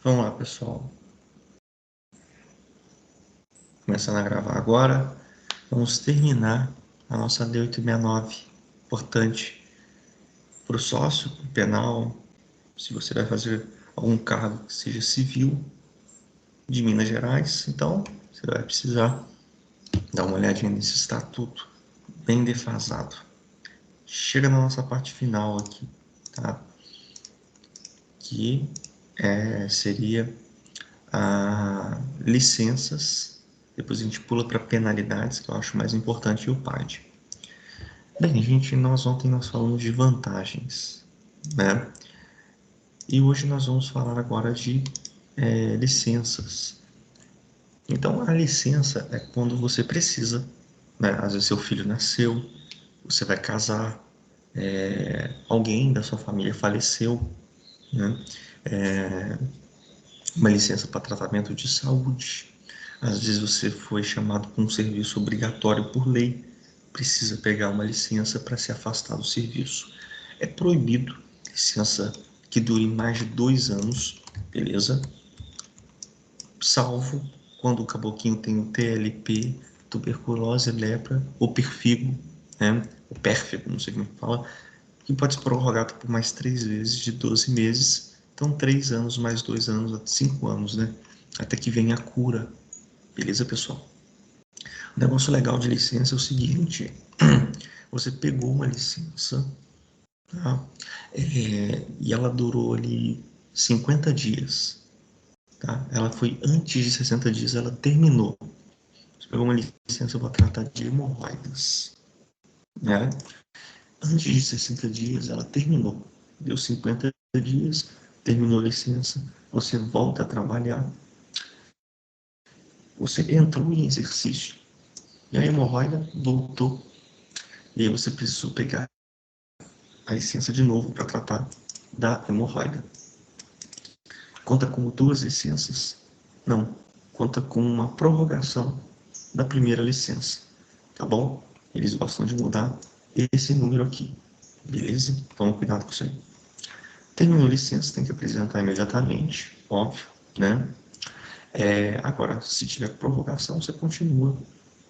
Vamos lá, pessoal. Começando a gravar agora. Vamos terminar a nossa D869. Importante para o sócio, para o penal, se você vai fazer algum cargo que seja civil de Minas Gerais. Então, você vai precisar dar uma olhadinha nesse estatuto bem defasado. Chega na nossa parte final aqui, tá? Que seria a licenças. Depois a gente pula para penalidades, que eu acho mais importante, e o PAD. Bem, gente, ontem nós falamos de vantagens, né? E hoje nós vamos falar agora de licenças. Então, a licença é quando você precisa, né? Às vezes seu filho nasceu, você vai casar, alguém da sua família faleceu, né? Uma licença para tratamento de saúde. Às vezes você foi chamado para um serviço obrigatório por lei, precisa pegar uma licença para se afastar do serviço. É proibido licença que dure mais de 2 anos, beleza? Salvo quando o caboquinho tem o TLP, tuberculose, lepra ou perfigo, né? O pérfigo, não sei como fala, que pode ser prorrogado por mais 3 vezes de 12 meses. Então, 3 anos mais 2 anos, 5 anos, né? Até que venha a cura. Beleza, pessoal? O negócio legal de licença é o seguinte: você pegou uma licença, tá? E ela durou ali 50 dias, tá? Ela foi antes de 60 dias, ela terminou. Você pegou uma licença para tratar de hemorroidas, né? Antes de 60 dias, ela terminou. Deu 50 dias, terminou a licença, você volta a trabalhar, você entrou em exercício, e a hemorroida voltou, e aí você precisou pegar a licença de novo para tratar da hemorroida. Conta com 2 licenças? Não, conta com uma prorrogação da primeira licença, tá bom? Eles gostam de mudar esse número aqui, beleza? Toma cuidado com isso aí. Terminou a licença, tem que apresentar imediatamente, óbvio, né? Agora, se tiver prorrogação, você continua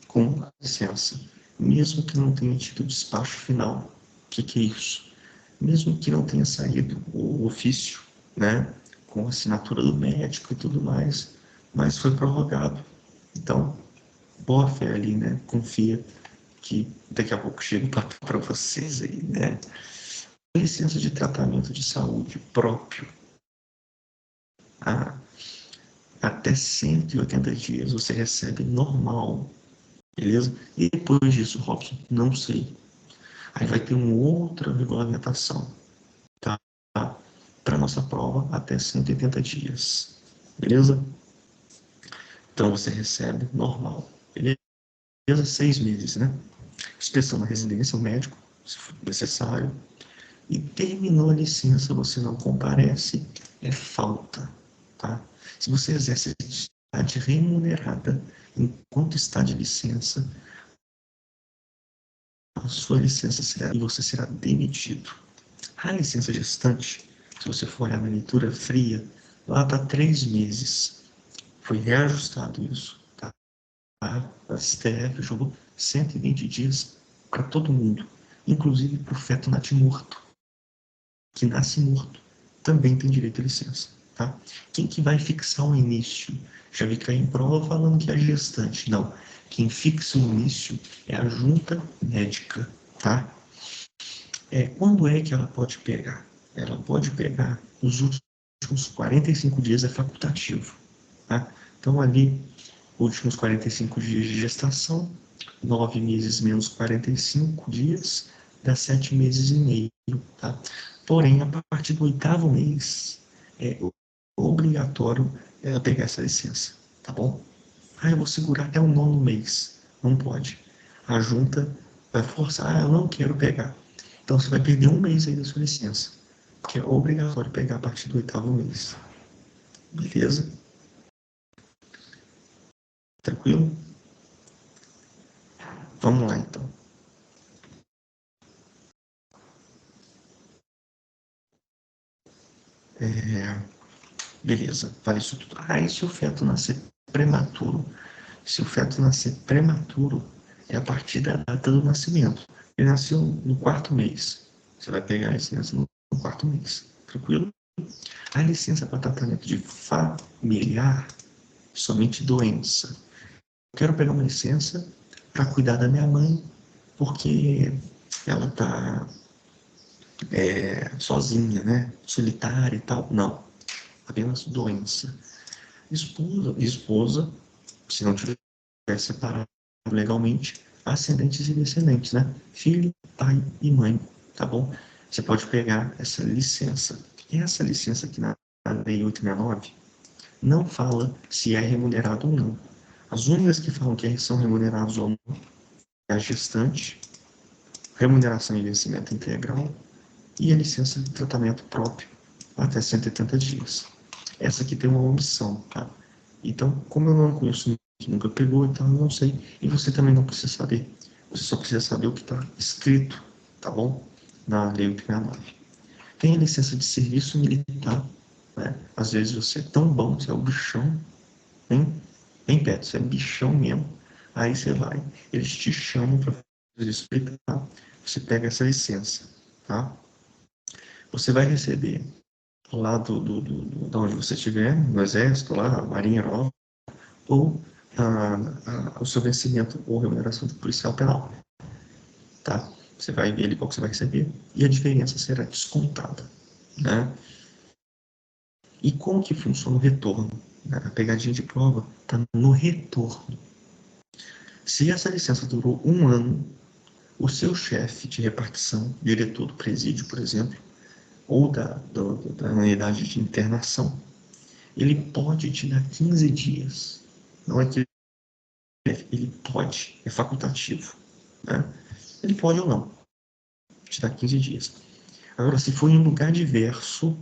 com a licença, mesmo que não tenha tido despacho final. O que é isso? Mesmo que não tenha saído o ofício, né, com assinatura do médico e tudo mais, mas foi prorrogado. Então, boa fé ali, né? Confia que daqui a pouco chega o papo para vocês aí, né? Licença de tratamento de saúde próprio. Ah, até 180 dias você recebe normal, beleza? E depois disso, Robson, não sei. Aí vai ter uma outra regulamentação, tá? Para nossa prova até 180 dias, beleza? Então você recebe normal, beleza? 6 meses, né? Inspeção na residência, o médico, se for necessário. E terminou a licença, você não comparece, é falta, tá? Se você exerce atividade remunerada enquanto está de licença, a sua licença será e você será demitido. A licença gestante, se você for olhar na leitura fria, lá está 3 meses. Foi reajustado isso, tá? A STF jogou 120 dias para todo mundo, inclusive para o feto natimorto, que nasce morto, também tem direito à licença, tá? Quem que vai fixar o início? Já vi cair em prova falando que é a gestante. Não. Quem fixa o início é a junta médica, tá? Quando é que ela pode pegar? Ela pode pegar os últimos 45 dias, é facultativo, tá? Então, ali, últimos 45 dias de gestação, 9 meses menos 45 dias, dá 7 meses e meio, tá? Porém, a partir do 8º mês, é obrigatório ela pegar essa licença, tá bom? Eu vou segurar até o 9º mês. Não pode. A junta vai forçar, eu não quero pegar. Então você vai perder um mês aí da sua licença, que é obrigatório pegar a partir do 8º mês. Beleza? Tranquilo? Vamos lá então. Beleza, vale isso tudo. E se o feto nascer prematuro? Se o feto nascer prematuro, é a partir da data do nascimento. Ele nasceu no quarto mês. Você vai pegar a licença no quarto mês. Tranquilo? A licença para tratamento de familiar, somente doença. Eu quero pegar uma licença para cuidar da minha mãe, porque ela está sozinha, né? Solitária e tal. Não, apenas doença. Esposa, se não tiver separado legalmente, ascendentes e descendentes, né? Filho, pai e mãe, tá bom? Você pode pegar essa licença. E essa licença aqui na Lei 869 não fala se é remunerado ou não. As únicas que falam que são remunerados ou não é a gestante, remuneração e vencimento integral e a licença de tratamento próprio até 180 dias. Essa aqui tem uma omissão, tá? Então, como eu não conheço ninguém que nunca pegou, então eu não sei. E você também não precisa saber. Você só precisa saber o que está escrito, tá bom? Na Lei 869. Tem a licença de serviço militar, né? Às vezes você é tão bom, você é o bichão, bem perto, você é bichão mesmo. Aí você vai, eles te chamam para fazer isso, tá? Você pega essa licença, tá? Você vai receber lá da onde você estiver, no Exército, lá, Marinha Nova, ou o seu vencimento ou remuneração de policial penal. Tá? Você vai ver ali qual que você vai receber e a diferença será descontada. Né? E como que funciona o retorno? A pegadinha de prova está no retorno. Se essa licença durou 1 ano, o seu chefe de repartição, diretor do presídio, por exemplo, ou da unidade de internação, ele pode te dar 15 dias. Não é que ele pode, é facultativo. Né? Ele pode ou não, te dar 15 dias. Agora, se for em lugar diverso,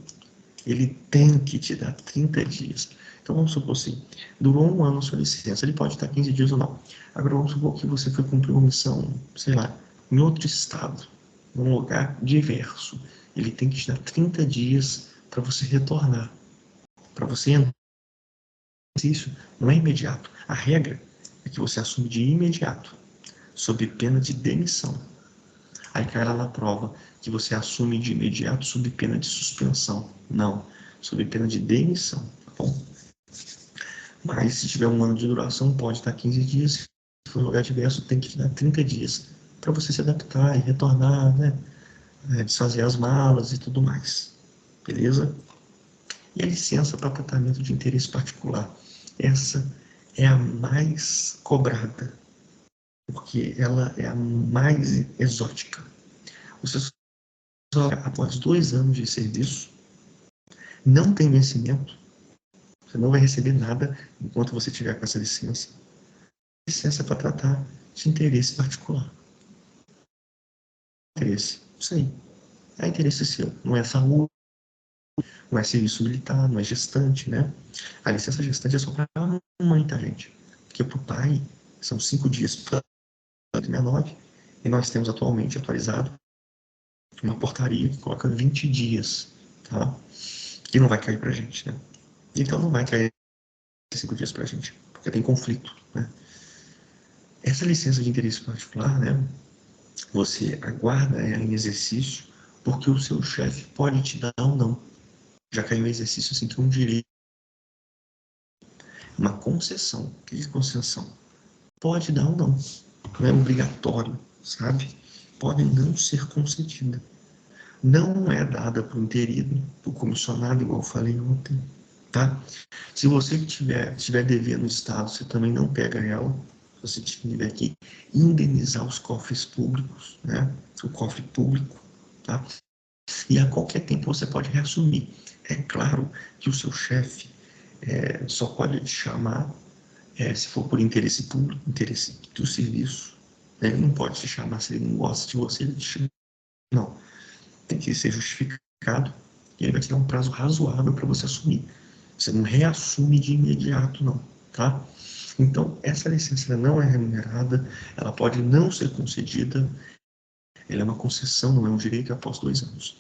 ele tem que te dar 30 dias. Então, vamos supor assim, durou 1 ano a sua licença, ele pode dar 15 dias ou não. Agora, vamos supor que você foi cumprir uma missão, sei lá, em outro estado, num lugar diverso. Ele tem que te dar 30 dias para você retornar, para você entrar. Isso não é imediato. A regra é que você assume de imediato, sob pena de demissão. Aí cai lá na prova que você assume de imediato sob pena de suspensão. Não, sob pena de demissão, tá bom? Mas se tiver 1 ano de duração, pode dar 15 dias. Se for um lugar diverso, tem que dar 30 dias para você se adaptar e retornar, né? Desfazer as malas e tudo mais. Beleza? E a licença para tratamento de interesse particular. Essa é a mais cobrada, porque ela é a mais exótica. Você só, após 2 anos de serviço, não tem vencimento, você não vai receber nada enquanto você tiver com essa licença. Licença para tratar de interesse particular. Interesse, isso aí. É interesse seu, não é saúde, não é serviço militar, não é gestante, né? A licença gestante é só para a mãe, tá, gente? Porque para o pai são 5 dias para 69 e nós temos atualmente atualizado uma portaria que coloca 20 dias, tá? Que não vai cair pra gente, né? Então não vai cair 5 dias pra gente, porque tem conflito, né? Essa licença de interesse particular, né? Você aguarda ela em exercício, porque o seu chefe pode te dar ou não. Já caiu em exercício assim que é um direito, uma concessão. O que é concessão? Pode dar ou não. Não é obrigatório, sabe? Pode não ser concedida. Não é dada para o interino, para o comissionado, igual eu falei ontem, tá? Se você estiver devendo no Estado, você também não pega ela. Se você tiver que indenizar os cofres públicos, né? O cofre público, tá? E a qualquer tempo você pode reassumir. É claro que o seu chefe só pode te chamar se for por interesse público, interesse do serviço. Ele não pode te chamar se ele não gosta de você, ele te chama. Não. Tem que ser justificado e ele vai te dar um prazo razoável para você assumir. Você não reassume de imediato, não, tá? Então, essa licença não é remunerada, ela pode não ser concedida, ela é uma concessão, não é um direito após 2 anos.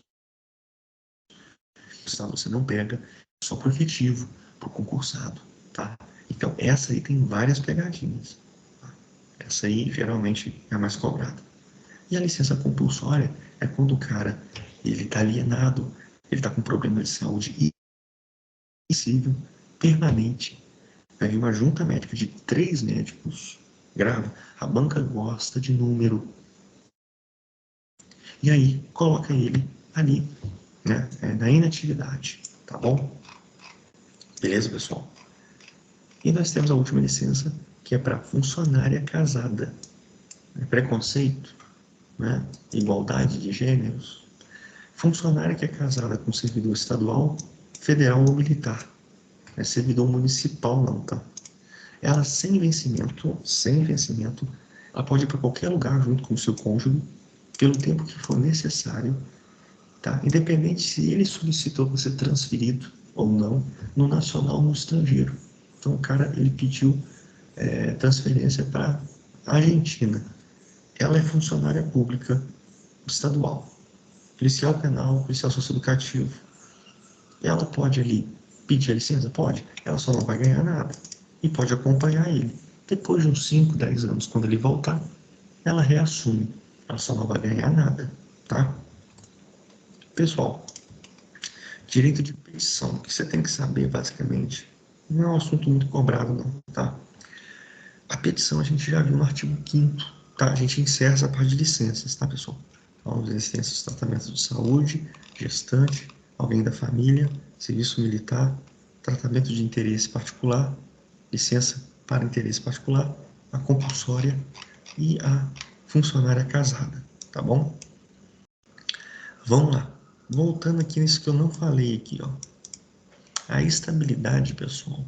Você não pega, só para o efetivo, para o concursado, tá? Então, essa aí tem várias pegadinhas. Tá? Essa aí, geralmente, é a mais cobrada. E a licença compulsória é quando o cara, ele está alienado, ele está com problema de saúde irreversível, permanente. Aí uma junta médica de 3 médicos grava, a banca gosta de número, e aí coloca ele ali, né, na inatividade, tá bom? Beleza, pessoal? E nós temos a última licença, que é para funcionária casada. Preconceito, né? Igualdade de gêneros. Funcionária que é casada com servidor estadual, federal ou militar. Não é servidor municipal não, tá? Ela sem vencimento, ela pode ir para qualquer lugar junto com o seu cônjuge, pelo tempo que for necessário, tá? Independente se ele solicitou para ser transferido ou não, no nacional ou no estrangeiro. Então, o cara, ele pediu transferência para a Argentina. Ela é funcionária pública estadual, policial penal, policial socioeducativo. Ela pode ali pedir a licença? Pode. Ela só não vai ganhar nada. E pode acompanhar ele. Depois de uns 5, 10 anos, quando ele voltar, ela reassume. Ela só não vai ganhar nada, tá? Pessoal, direito de petição, o que você tem que saber, basicamente, não é um assunto muito cobrado, não, tá? A petição a gente já viu no artigo 5º, tá? A gente encerra essa parte de licenças, tá, pessoal? Então, licenças, tratamento de saúde, gestante, alguém da família, serviço militar, tratamento de interesse particular, licença para interesse particular, a compulsória e a funcionária casada, tá bom? Vamos lá. Voltando aqui nisso que eu não falei aqui, ó. A estabilidade, pessoal,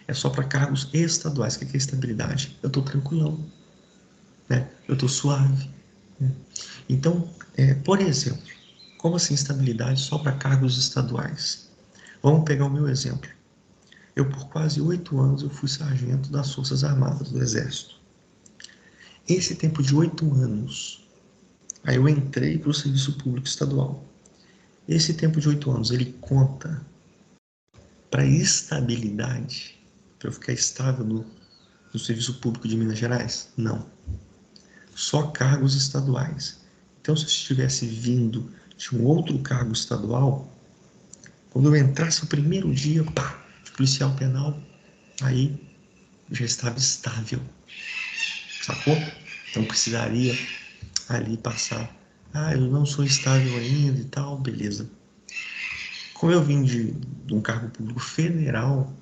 é só para cargos estaduais. O que é estabilidade? Eu estou tranquilão, né? Eu estou suave. Né? Então, por exemplo, como assim estabilidade só para cargos estaduais? Vamos pegar o meu exemplo. Eu, por quase 8 anos, eu fui sargento das Forças Armadas do Exército. Esse tempo de 8 anos, aí eu entrei para o Serviço Público Estadual. Esse tempo de 8 anos, ele conta para estabilidade, para eu ficar estável no Serviço Público de Minas Gerais? Não. Só cargos estaduais. Então, se eu estivesse vindo de um outro cargo estadual, quando eu entrasse no primeiro dia, pá, de policial penal, aí já estava estável, sacou? Então precisaria ali passar, eu não sou estável ainda e tal, beleza. Como eu vim de um cargo público federal,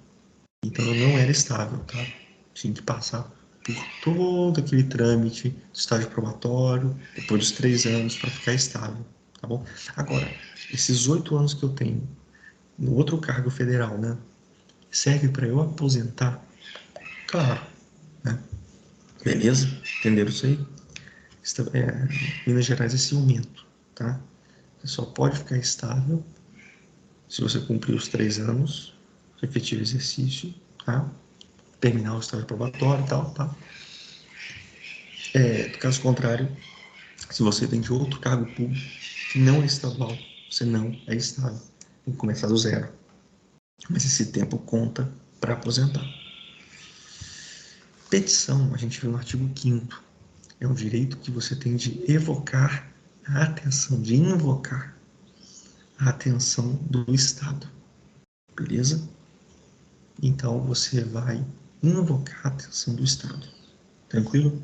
então eu não era estável, tá? Tinha que passar por todo aquele trâmite do estágio probatório, depois dos 3 anos, para ficar estável, tá bom? Agora, esses 8 anos que eu tenho no outro cargo federal, né? Serve para eu aposentar? Claro, né? Beleza? Entenderam isso aí? Minas Gerais é ciumento, tá? Você só pode ficar estável se você cumprir os 3 anos de efetivo exercício, tá? Terminar o estágio probatório e tal, tá? Do caso contrário, se você tem de outro cargo público que não é estadual, você não é estável. Tem que começar do zero. Mas esse tempo conta para aposentar. Petição, a gente viu no artigo 5º, é um direito que você tem de evocar a atenção, de invocar a atenção do Estado, beleza? Então você vai invocar a atenção do Estado, tranquilo?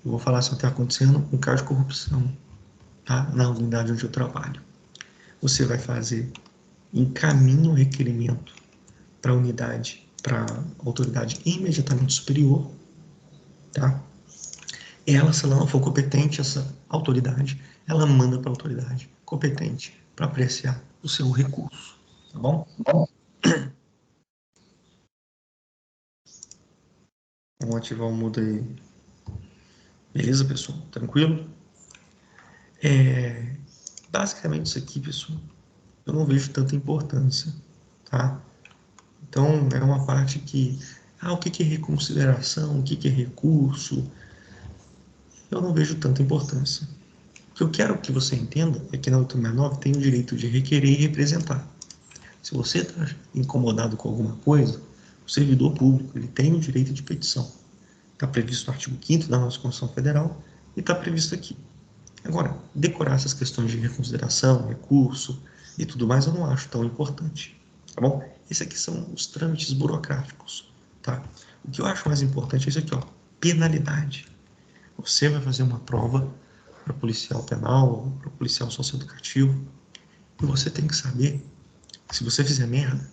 Eu vou falar se está acontecendo um caso de corrupção, tá? Na unidade onde eu trabalho. Você vai fazer, encaminha o requerimento para a unidade, para a autoridade imediatamente superior, tá? Ela, se ela não for competente, essa autoridade, ela manda para a autoridade competente para apreciar o seu recurso, tá bom? Vamos ativar o mudo aí. Beleza, pessoal? Tranquilo? Basicamente isso aqui, pessoal, eu não vejo tanta importância, tá? Então, é uma parte que, o que é reconsideração, o que é recurso, eu não vejo tanta importância. O que eu quero que você entenda é que na 869 tem o direito de requerer e representar. Se você está incomodado com alguma coisa, o servidor público ele tem o direito de petição. Está previsto no artigo 5º da nossa Constituição Federal e está previsto aqui. Agora, decorar essas questões de reconsideração, recurso e tudo mais, eu não acho tão importante, tá bom? Esses aqui são os trâmites burocráticos, tá? O que eu acho mais importante é isso aqui, ó, penalidade. Você vai fazer uma prova para policial penal ou para policial socioeducativo e você tem que saber que se você fizer merda,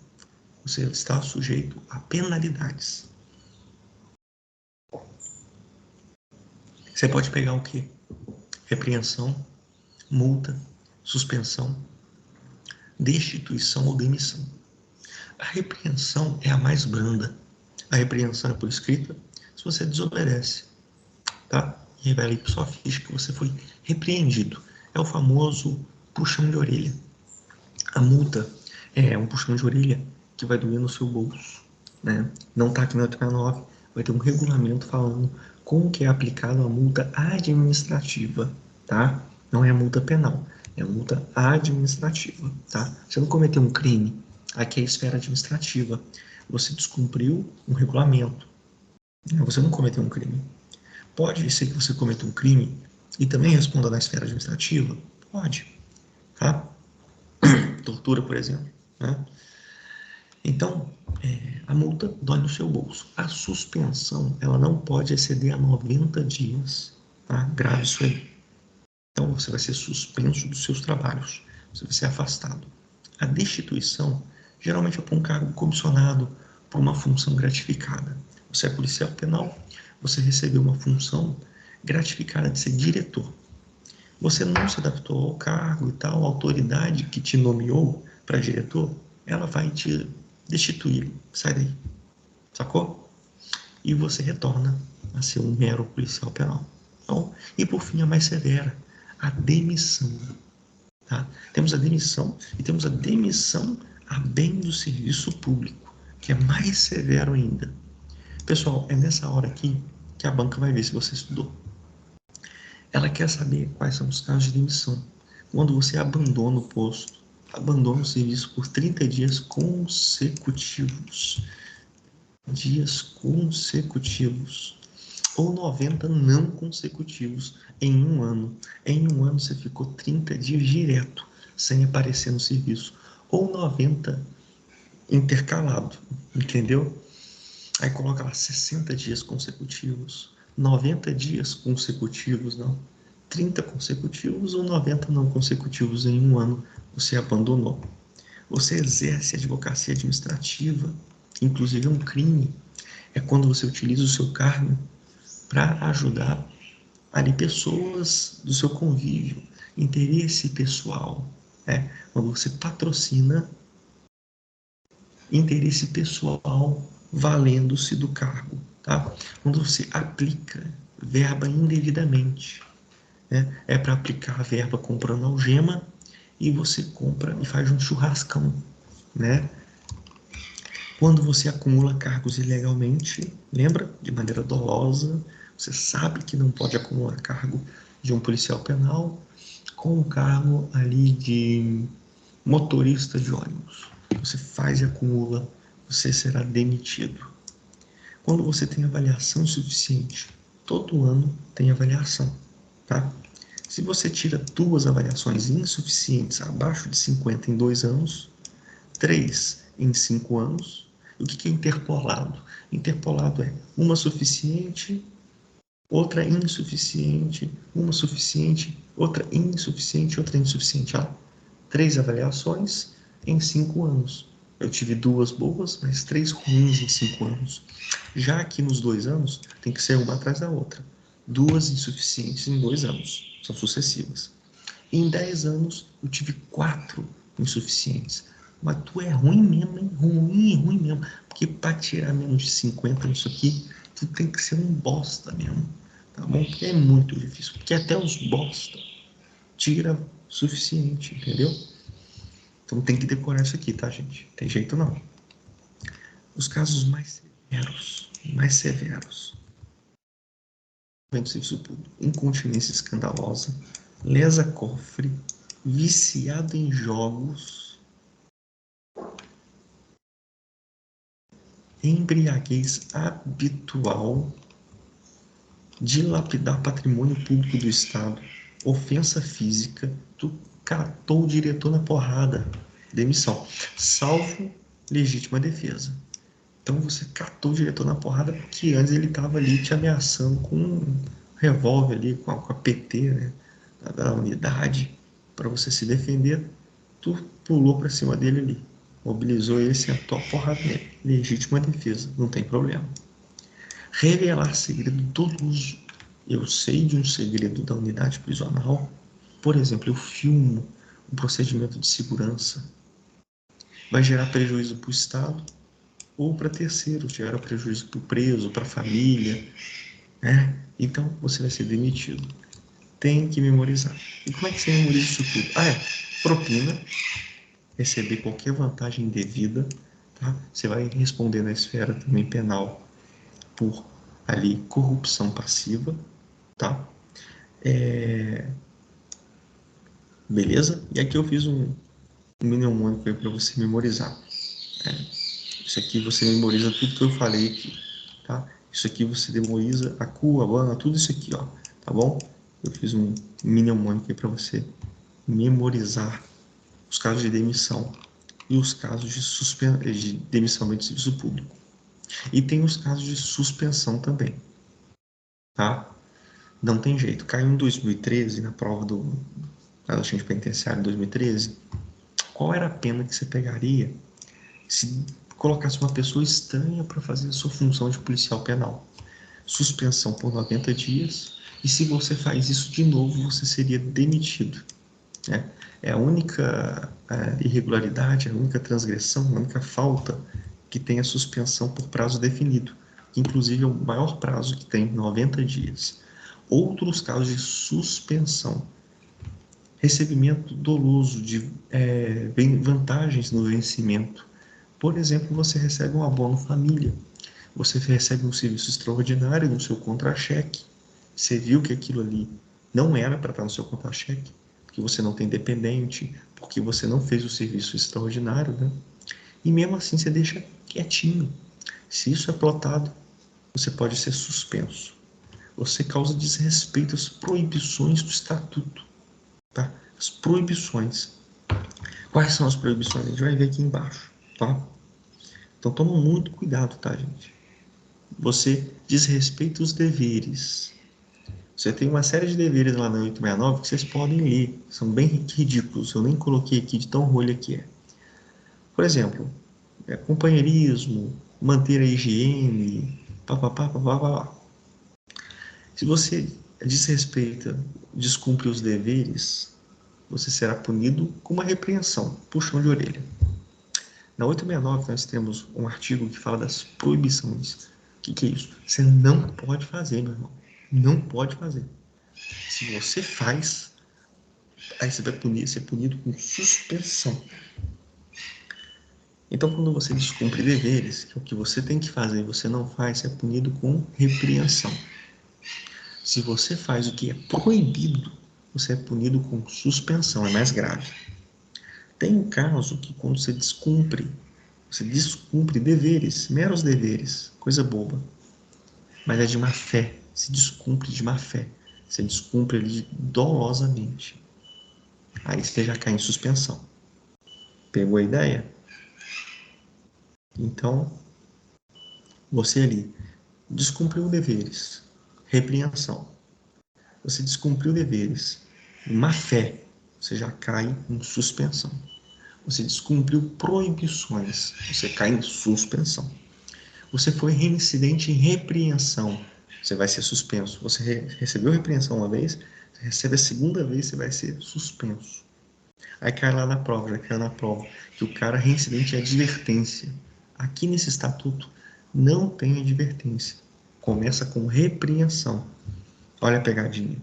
você está sujeito a penalidades. Você pode pegar o quê? Repreensão, multa, suspensão, destituição ou demissão. A repreensão é a mais branda. A repreensão é por escrita, se você desobedece, tá? E vai ali para sua ficha que você foi repreendido. É o famoso puxão de orelha. A multa é um puxão de orelha que vai doer no seu bolso, né? Não está aqui na 89, vai ter um regulamento falando como que é aplicada a multa administrativa, tá? Não é a multa penal, é a multa administrativa, tá? Você não cometeu um crime, aqui é a esfera administrativa. Você descumpriu um regulamento, né? Você não cometeu um crime. Pode ser que você cometa um crime e também responda na esfera administrativa? Pode, tá? Tortura, por exemplo, né? Então, a multa dói no seu bolso. A suspensão, ela não pode exceder a 90 dias, tá? Grave isso aí. Então, você vai ser suspenso dos seus trabalhos, você vai ser afastado. A destituição, geralmente é por um cargo comissionado, por uma função gratificada. Você é policial penal, você recebeu uma função gratificada de ser diretor. Você não se adaptou ao cargo e tal, a autoridade que te nomeou para diretor, ela vai te destituir. Sai daí. Sacou? E você retorna a ser um mero policial penal. Então, e por fim, a mais severa, a demissão. Tá? Temos a demissão e temos a demissão a bem do serviço público, que é mais severo ainda. Pessoal, é nessa hora aqui que a banca vai ver se você estudou. Ela quer saber quais são os casos de demissão. Quando você abandona o posto, abandona o serviço por 30 dias consecutivos. Dias consecutivos. Ou 90 não consecutivos em um ano. Em um ano você ficou 30 dias direto, sem aparecer no serviço. Ou 90 intercalado, entendeu? Aí coloca lá 60 dias consecutivos, 90 dias consecutivos, não. 30 consecutivos ou 90 não consecutivos em um ano você abandonou. Você exerce advocacia administrativa, inclusive é um crime. É quando você utiliza o seu cargo para ajudar ali pessoas do seu convívio, interesse pessoal. Né? Quando você patrocina interesse pessoal valendo-se do cargo, tá? Quando você aplica verba indevidamente, né? É para aplicar a verba comprando algema e você compra e faz um churrascão, né? Quando você acumula cargos ilegalmente, lembra? De maneira dolosa, você sabe que não pode acumular cargo de um policial penal com o cargo ali de motorista de ônibus. Você faz e acumula, você será demitido. Quando você tem avaliação insuficiente, todo ano tem avaliação, tá? Se você tira 2 avaliações insuficientes abaixo de 50 em 2 anos, 3 em 5 anos, o que é interpolado? Interpolado é uma suficiente, outra insuficiente, uma suficiente, outra insuficiente, outra insuficiente. 3 avaliações em 5 anos. Eu tive 2 boas, mas 3 ruins em 5 anos. Já aqui nos 2 anos, tem que ser uma atrás da outra. 2 insuficientes em 2 anos. São sucessivas. Em 10 anos, eu tive 4 insuficientes. Mas tu é ruim mesmo, hein? Ruim mesmo. Porque para tirar menos de 50 nisso aqui, tu tem que ser um bosta mesmo. Tá bom? Porque é muito difícil. Porque até os bosta tira suficiente, entendeu? Então tem que decorar isso aqui, tá, gente? Tem jeito não. Os casos mais severos. Serviço público, incontinência escandalosa, lesa cofre, viciado em jogos, embriaguez habitual, dilapidar patrimônio público do Estado, ofensa física, tu catou o diretor na porrada, demissão, salvo legítima defesa. Então você catou o diretor na porrada porque antes ele estava ali te ameaçando com um revólver ali, com a PT, né, da unidade, para você se defender. Tu pulou para cima dele ali, mobilizou ele, sentou a porrada nele. Legítima defesa, não tem problema. Revelar segredo doloso. Eu sei de um segredo da unidade prisional, por exemplo, eu filmo um procedimento de segurança. Vai gerar prejuízo para o Estado ou para terceiros, gera prejuízo para o preso, para a família, né? Então você vai ser demitido. Tem que memorizar. E como é que você memoriza isso tudo? Propina, receber qualquer vantagem indevida, tá? Você vai responder na esfera também penal por ali corrupção passiva, tá? Beleza? E aqui eu fiz um mnemônico aí para você memorizar. Isso aqui você memoriza tudo que eu falei aqui, tá? Isso aqui você memoriza a cu, a bana, tudo isso aqui, ó, tá bom? Eu fiz um mnemônico aí para você memorizar os casos de demissão e os casos de demissão do serviço público. E tem os casos de suspensão também, tá? Não tem jeito. Caiu em 2013, na prova do agente penitenciário em 2013, qual era a pena que você pegaria se colocasse uma pessoa estranha para fazer a sua função de policial penal? Suspensão por 90 dias, e se você faz isso de novo, você seria demitido. Né? É a única irregularidade, a única transgressão, a única falta que tem a suspensão por prazo definido, que inclusive é o maior prazo que tem, 90 dias. Outros casos de suspensão: recebimento doloso de vantagens no vencimento. Por exemplo, você recebe um abono família, você recebe um serviço extraordinário no seu contra-cheque, você viu que aquilo ali não era para estar no seu contra-cheque, porque você não tem dependente, porque você não fez o serviço extraordinário, né? E mesmo assim você deixa quietinho. Se isso é plotado, você pode ser suspenso. Você causa desrespeito às proibições do estatuto, tá? As proibições. Quais são as proibições? A gente vai ver aqui embaixo, tá? Então toma muito cuidado, tá, gente? Você desrespeita os deveres. Você tem uma série de deveres lá na 869 que vocês podem ler. São bem ridículos. Eu nem coloquei aqui de tão rolha que é. Por exemplo, companheirismo, manter a higiene, papapá, papapá. Se você desrespeita, descumpre os deveres, você será punido com uma repreensão, puxão de orelha. Na 869 nós temos um artigo que fala das proibições. O que é isso? Você não pode fazer, meu irmão. Não pode fazer. Se você faz, aí você vai ser punido com suspensão. Então, quando você descumpre deveres, que é o que você tem que fazer e você não faz, você é punido com repreensão. Se você faz o que é proibido, você é punido com suspensão, é mais grave. Tem um caso que quando você descumpre deveres, meros deveres, coisa boba, mas é de má fé, se descumpre de má fé, você descumpre ele dolosamente, aí você já cai em suspensão. Pegou a ideia? Então, você ali descumpriu deveres, repreensão. Você descumpriu deveres, má fé, você já cai em suspensão. Você descumpriu proibições, você cai em suspensão. Você foi reincidente em repreensão, você vai ser suspenso. Você recebeu repreensão uma vez, você recebe a segunda vez, você vai ser suspenso. Aí cai lá na prova, já caiu na prova, que o cara reincidente é advertência. Aqui nesse estatuto não tem advertência. Começa com repreensão. Olha a pegadinha.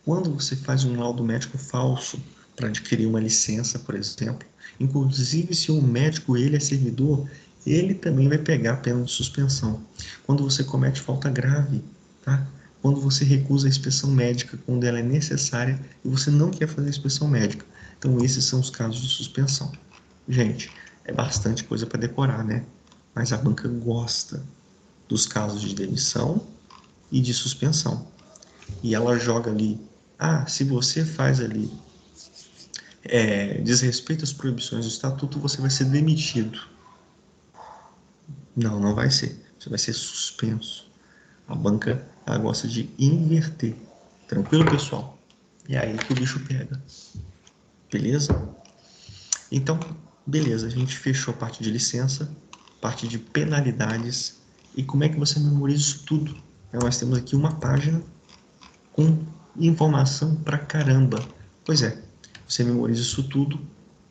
Quando você faz um laudo médico falso para adquirir uma licença, por exemplo, inclusive se o médico ele é servidor, ele também vai pegar a pena de suspensão. Quando você comete falta grave, tá? Quando você recusa a inspeção médica quando ela é necessária e você não quer fazer a inspeção médica. Então esses são os casos de suspensão. Gente, é bastante coisa para decorar, né? mas a banca gosta dos casos de demissão e de suspensão. E ela joga ali, se você faz ali desrespeito às proibições do estatuto, você vai ser demitido. Não, não vai ser. Você vai ser suspenso. A banca, ela gosta de inverter. Tranquilo, pessoal? E é aí que o bicho pega. Beleza? Então, beleza, a gente fechou a parte de licença, parte de penalidades. E como é que você memoriza isso tudo? Nós temos aqui uma página com informação pra caramba. Pois é, você memoriza isso tudo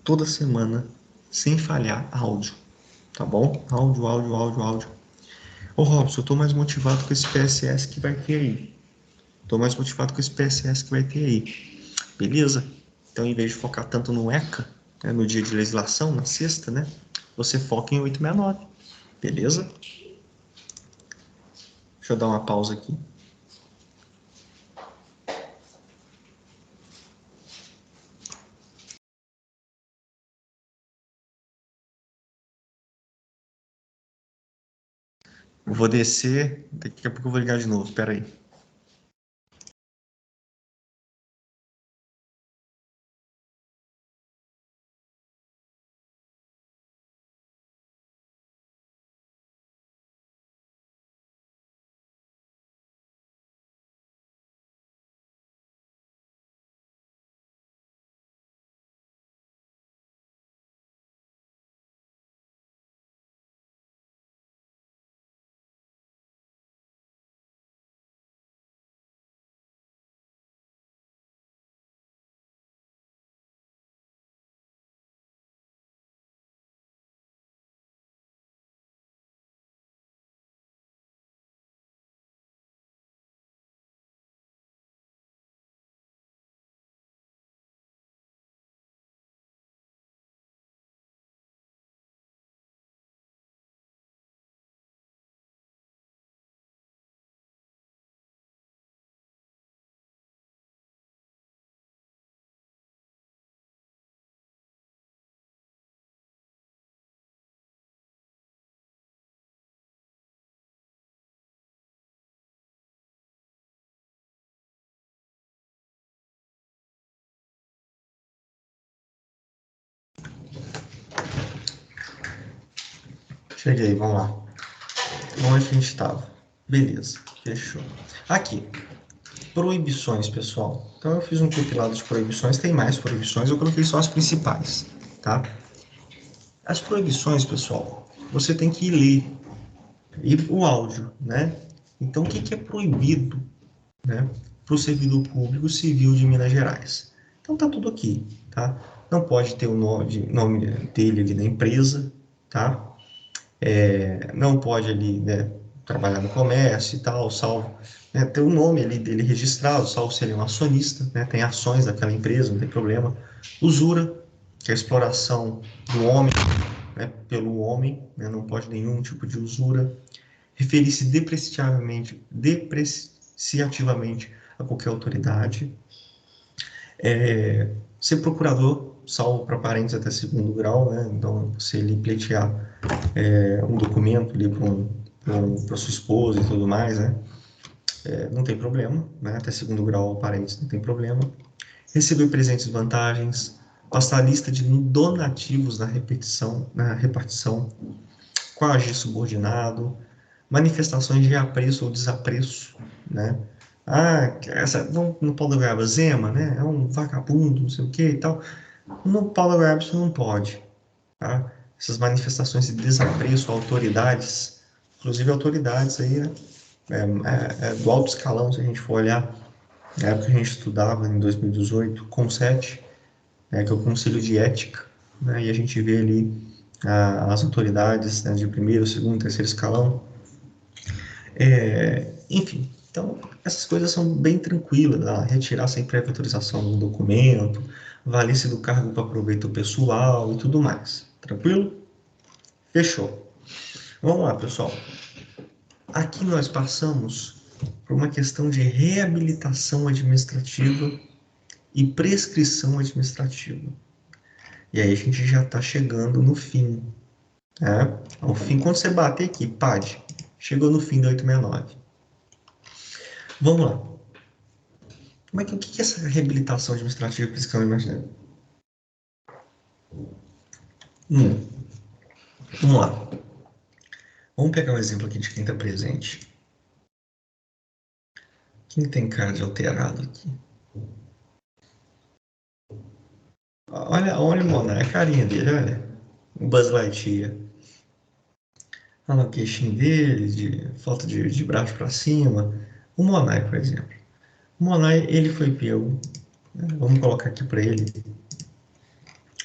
toda semana, sem falhar, áudio. Tá bom? Áudio, áudio, áudio, áudio. Ô Robson, eu tô mais motivado com esse PSS que vai ter aí. Tô mais motivado com esse PSS que vai ter aí. Beleza? Então, em vez de focar tanto no ECA, né, no dia de legislação, na sexta, né? Você foca em 869. Beleza? Deixa eu dar uma pausa aqui. Eu vou descer, daqui a pouco eu vou ligar de novo. Espera aí. Cheguei, vamos lá. Onde a gente estava? Beleza, fechou. Aqui, proibições, pessoal. Então eu fiz um compilado de proibições, tem mais proibições, eu coloquei só as principais, tá? As proibições, pessoal, você tem que ler e o áudio, né? Então o que é proibido, né, para o servidor público civil de Minas Gerais? Então tá tudo aqui, tá? Não pode ter o nome dele ali na empresa, tá? Não pode ali, né, trabalhar no comércio e tal, salvo, né, ter o nome ali dele registrado, salvo se ele é um acionista, né, tem ações daquela empresa, não tem problema. Usura, que é a exploração do homem, né, pelo homem, né, não pode nenhum tipo de usura. Referir-se depreciativamente a qualquer autoridade. Ser procurador, salvo para parentes até segundo grau, né, então você ali pleitear um documento ali para sua esposa e tudo mais, né? Não tem problema, né? Até segundo grau parentes não tem problema. Receber presentes e vantagens, passar a lista de donativos na repartição, coagir subordinado, manifestações de apreço ou desapreço, né? Vamos no Paulo da Goiaba, Zema, né? É um vagabundo, não sei o que e tal. No Paulo da Goiaba isso não pode, tá? Essas manifestações de desapreço a autoridades, inclusive autoridades aí, né? Do alto escalão, se a gente for olhar, na época que a gente estudava, em 2018, CONSET, que é o Conselho de Ética, né? E a gente vê ali as autoridades, né, de primeiro, segundo, terceiro escalão. Enfim, então essas coisas são bem tranquilas, tá? Retirar sem prévia autorização do documento, valer-se do cargo para proveito pessoal e tudo mais. Tranquilo? Fechou. Vamos lá, pessoal. Aqui nós passamos por uma questão de reabilitação administrativa e prescrição administrativa. E aí a gente já está chegando no fim. Ao fim, quando você bater aqui, PAD, chegou no fim da 869. Vamos lá. O que é essa reabilitação administrativa e fiscal imaginária? Vamos lá. Vamos pegar um exemplo aqui de quem está presente. Quem tem cara de alterado aqui? Olha o Monark, a carinha dele, olha. O Buzz Lightyear. Olha o queixinho dele, de falta de braço para cima. O Monark, por exemplo. O Monark, ele foi pego. Vamos colocar aqui para ele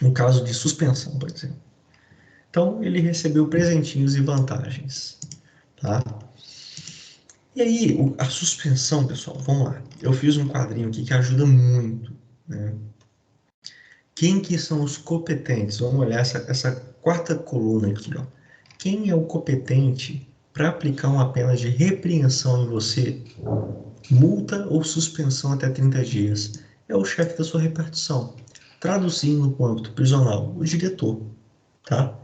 um caso de suspensão, por exemplo. Então, ele recebeu presentinhos e vantagens, tá? E aí, a suspensão, pessoal, vamos lá. Eu fiz um quadrinho aqui que ajuda muito, né? Quem que são os competentes? Vamos olhar essa quarta coluna aqui, ó. Quem é o competente para aplicar uma pena de repreensão em você, multa ou suspensão até 30 dias? É o chefe da sua repartição. Traduzindo para o âmbito prisional, o diretor, tá?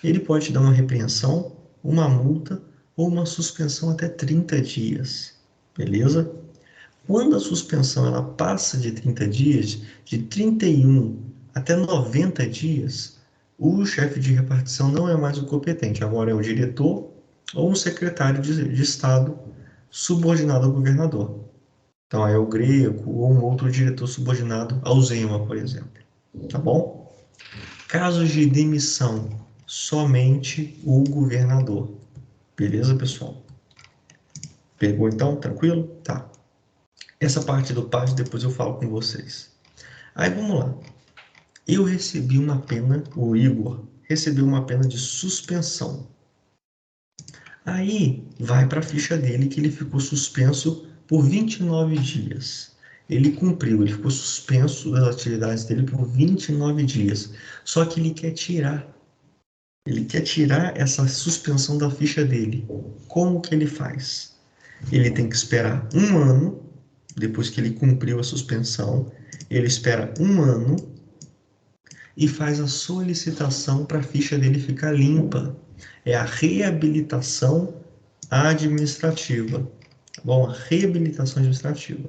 Ele pode te dar uma repreensão, uma multa ou uma suspensão até 30 dias, beleza? Quando a suspensão ela passa de 30 dias, de 31 até 90 dias, o chefe de repartição não é mais o competente, agora é o diretor ou um secretário de Estado subordinado ao governador. Então, é o Greco ou um outro diretor subordinado ao Zema, por exemplo. Tá bom? Casos de demissão, somente o governador. Beleza, pessoal? Pegou então? Tranquilo? Tá. Essa parte do PAD depois eu falo com vocês. Aí vamos lá. Eu recebi uma pena, o Igor recebeu uma pena de suspensão. Aí vai para a ficha dele que ele ficou suspenso por 29 dias. Ele cumpriu, ele ficou suspenso das atividades dele por 29 dias. Só que ele quer tirar. Ele quer tirar essa suspensão da ficha dele. Como que ele faz? Ele tem que esperar um ano, depois que ele cumpriu a suspensão, ele espera um ano e faz a solicitação para a ficha dele ficar limpa. É a reabilitação administrativa. Tá bom? A reabilitação administrativa.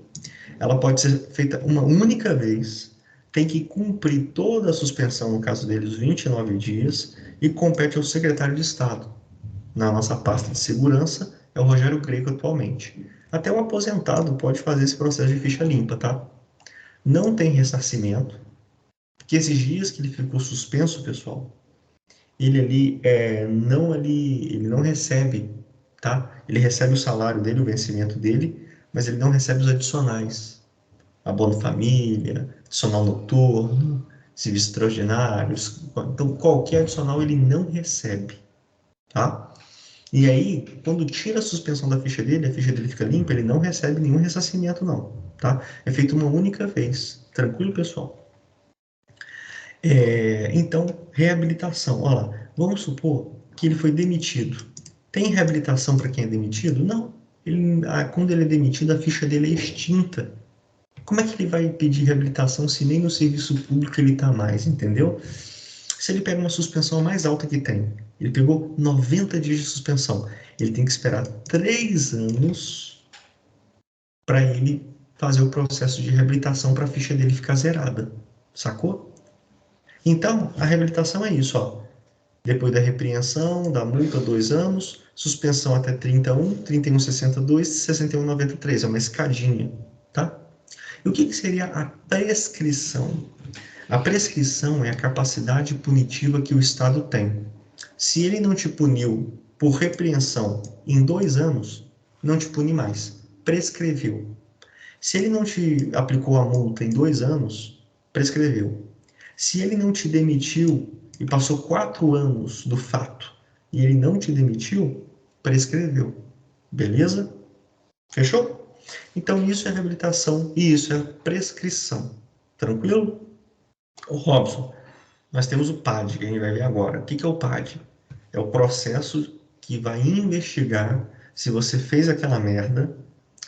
Ela pode ser feita uma única vez, tem que cumprir toda a suspensão, no caso dele, os 29 dias, e compete ao secretário de Estado. Na nossa pasta de segurança, é o Rogério Greco atualmente. Até o aposentado pode fazer esse processo de ficha limpa, tá? Não tem ressarcimento, porque esses dias que ele ficou suspenso, pessoal, ele não recebe, tá? Ele recebe o salário dele, o vencimento dele, mas ele não recebe os adicionais. Abono família, adicional noturno, serviços extraordinários. Então, qualquer adicional ele não recebe, tá? E aí, quando tira a suspensão da ficha dele, a ficha dele fica limpa, ele não recebe nenhum ressarcimento, não, tá? É feito uma única vez. Tranquilo, pessoal? Então, reabilitação. Olha lá, vamos supor que ele foi demitido. Tem reabilitação para quem é demitido? Não. Quando ele é demitido, a ficha dele é extinta. Como é que ele vai pedir reabilitação se nem no serviço público ele está mais, entendeu? Se ele pega uma suspensão mais alta que tem, ele pegou 90 dias de suspensão, ele tem que esperar 3 anos para ele fazer o processo de reabilitação para a ficha dele ficar zerada. Sacou? Então, a reabilitação é isso, ó. Depois da repreensão, da multa, 2 anos, suspensão até 31, 31, 62, 61, 93. É uma escadinha, tá? E o que seria a prescrição? A prescrição é a capacidade punitiva que o Estado tem. Se ele não te puniu por repreensão em 2 anos, não te pune mais. Prescreveu. Se ele não te aplicou a multa em 2 anos, prescreveu. Se ele não te demitiu e passou 4 anos do fato e ele não te demitiu, prescreveu. Beleza? Fechou? Então, isso é reabilitação e isso é prescrição. Tranquilo? Ô, Robson, nós temos o PAD, que a gente vai ver agora. O que é o PAD? É o processo que vai investigar se você fez aquela merda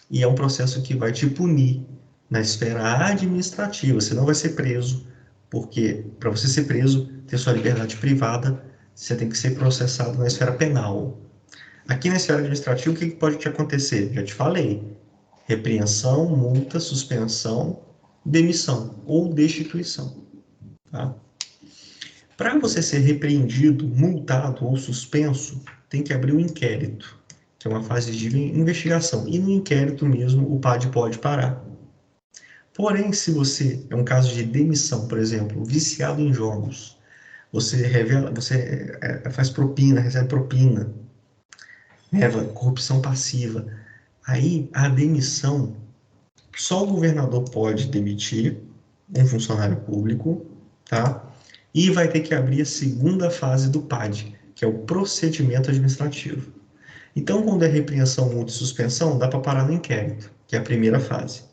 e é um processo que vai te punir na esfera administrativa. Você não vai ser preso, porque para você ser preso, ter sua liberdade privada você tem que ser processado na esfera penal. Aqui na esfera administrativa, o que pode te acontecer? Já te falei. Repreensão, multa, suspensão, demissão ou destituição. Tá? Para você ser repreendido, multado ou suspenso, tem que abrir um inquérito, que é uma fase de investigação. E no inquérito mesmo, o PAD pode parar. Porém, se você é um caso de demissão, por exemplo, viciado em jogos, você faz propina, recebe propina, corrupção passiva, aí a demissão, só o governador pode demitir um funcionário público, tá? E vai ter que abrir a segunda fase do PAD, que é o procedimento administrativo. Então, quando é repreensão, multa e suspensão, dá para parar no inquérito, que é a primeira fase.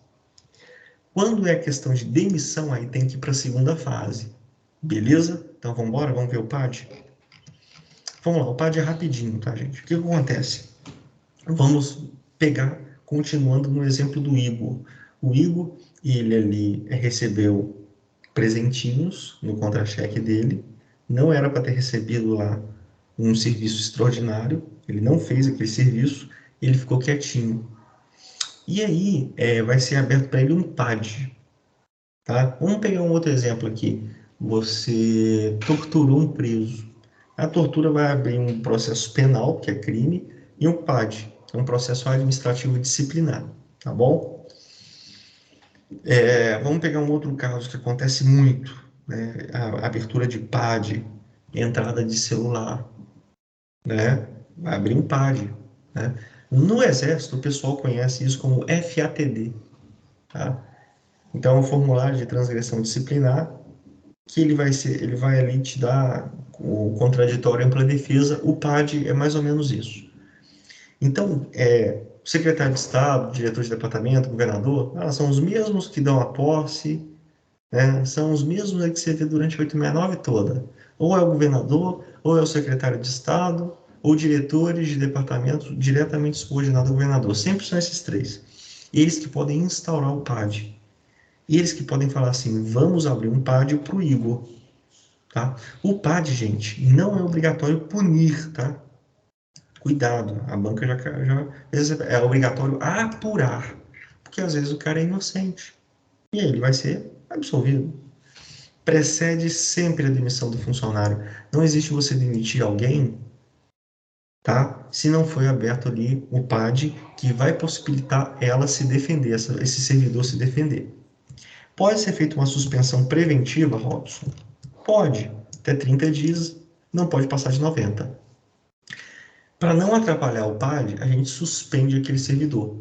Quando é questão de demissão, aí tem que ir para a segunda fase. Beleza? Então, vamos embora? Vamos ver o PAD? Vamos lá, o PAD é rapidinho, tá, gente? O que acontece? Vamos pegar, continuando no exemplo do Igor. O Igor, ele ali recebeu presentinhos no contra-cheque dele, não era para ter recebido lá um serviço extraordinário, ele não fez aquele serviço, ele ficou quietinho. E aí, vai ser aberto para ele um PAD. Tá? Vamos pegar um outro exemplo aqui. Você torturou um preso. A tortura vai abrir um processo penal, que é crime, e um PAD, que é um processo administrativo disciplinar. Tá bom? Vamos pegar um outro caso que acontece muito, né? A abertura de PAD, entrada de celular, né? Vai abrir um PAD, né? No Exército, o pessoal conhece isso como FATD, tá? Então, é um formulário de transgressão disciplinar que ele vai ali te dar o contraditório ampla defesa. O PAD é mais ou menos isso. Então, o secretário de Estado, diretor de departamento, governador, são os mesmos que dão a posse, né? São os mesmos que você vê durante a 869 toda. Ou é o governador, ou é o secretário de Estado, ou diretores de departamento diretamente subordinados ao governador. Sempre são esses três. Eles que podem instaurar o PAD. E eles que podem falar assim, vamos abrir um PAD para o Igor. Tá? O PAD, gente, não é obrigatório punir, tá? Cuidado, a banca já é obrigatório apurar, porque às vezes o cara é inocente e aí ele vai ser absolvido. Precede sempre a demissão do funcionário. Não existe você demitir alguém, tá? Se não foi aberto ali o PAD que vai possibilitar ela se defender, esse servidor se defender. Pode ser feita uma suspensão preventiva, Robson? Pode, até 30 dias, não pode passar de 90. Para não atrapalhar o PAD, a gente suspende aquele servidor.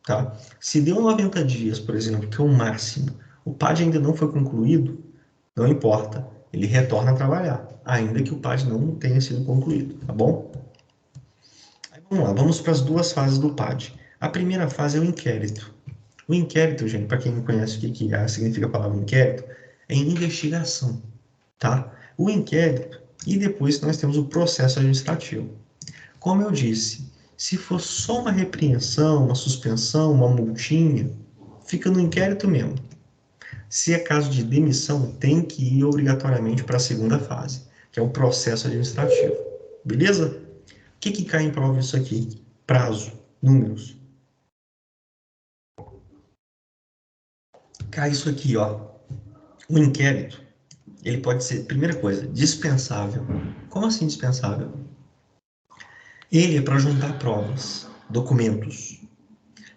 Tá? Se deu 90 dias, por exemplo, que é o máximo, o PAD ainda não foi concluído, não importa, ele retorna a trabalhar, ainda que o PAD não tenha sido concluído, tá bom? Aí, vamos lá, vamos para as duas fases do PAD. A primeira fase é o inquérito. O inquérito, gente, para quem não conhece o que significa a palavra inquérito, é investigação, tá? O inquérito, e depois nós temos o processo administrativo. Como eu disse, se for só uma repreensão, uma suspensão, uma multinha, fica no inquérito mesmo. Se é caso de demissão, tem que ir obrigatoriamente para a segunda fase, que é o processo administrativo. Beleza? O que cai em prova isso aqui? Prazo, números. Cai isso aqui, ó. O inquérito, ele pode ser, primeira coisa, dispensável. Como assim dispensável? Ele é para juntar provas, documentos.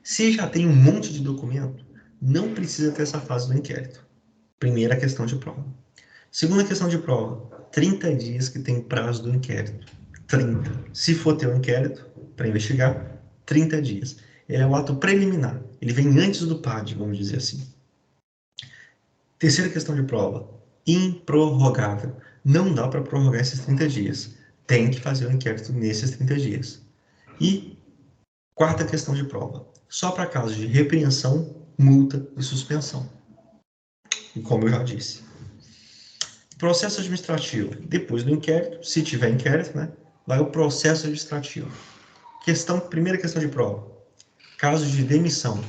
Se já tem um monte de documento, não precisa ter essa fase do inquérito. Primeira questão de prova. Segunda questão de prova, 30 dias que tem prazo do inquérito. 30. Se for ter um inquérito para investigar, 30 dias. Ele é um ato preliminar. Ele vem antes do PAD, vamos dizer assim. Terceira questão de prova, improrrogável. Não dá para prorrogar esses 30 dias. Tem que fazer o inquérito nesses 30 dias. E quarta questão de prova, só para casos de repreensão, multa e suspensão. E como eu já disse. Processo administrativo. Depois do inquérito, se tiver inquérito, né, vai o processo administrativo. Primeira questão de prova. Casos de demissão.